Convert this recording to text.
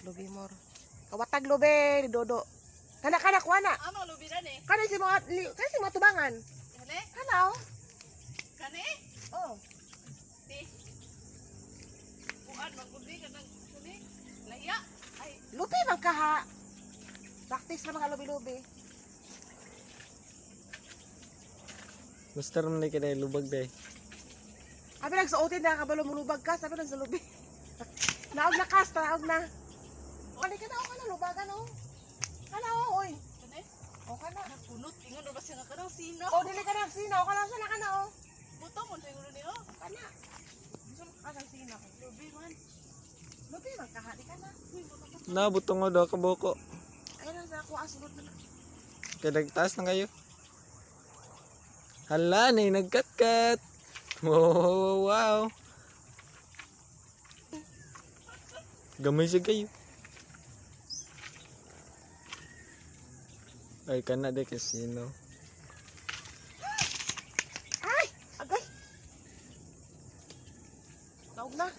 Lubi more. Kawatag lubi ni Dodo. Kana kuha na. Amo lubi na ni. Kana si mga tubangan. Kani? Kana oh. Kani? Oh. Di. Kuan magudi ka nang kani. Lahiya. Ay, Lubi man ka ha. Practice na mga lubi-lubi. Gusto rin na kita lubag day. Abi nagsuotin na kabalo mulubag ka, sabi nang sa lubi. Naog na kas, naog na. Kani ka na, kana lubagan oh. Kana oh, oy. kani? O kana. Napunot ingon ra ba siya nga kanang sino? O dili ka na sinaw, kana sana kana oh. Buto mo siguro ni oh. Kana. Gusto mo ka ng sinaw. Lubi man. Lubi man ka ha, di ka na. Nabutong mo daw kaboko. Ayun lang sa ako asulod na. Kaya nagtaas na kayo. Hala, na nagkat-kat. Wow, wow. Gamay siya kayo. Ay, kana de casino. Ay! Agay! Naog na.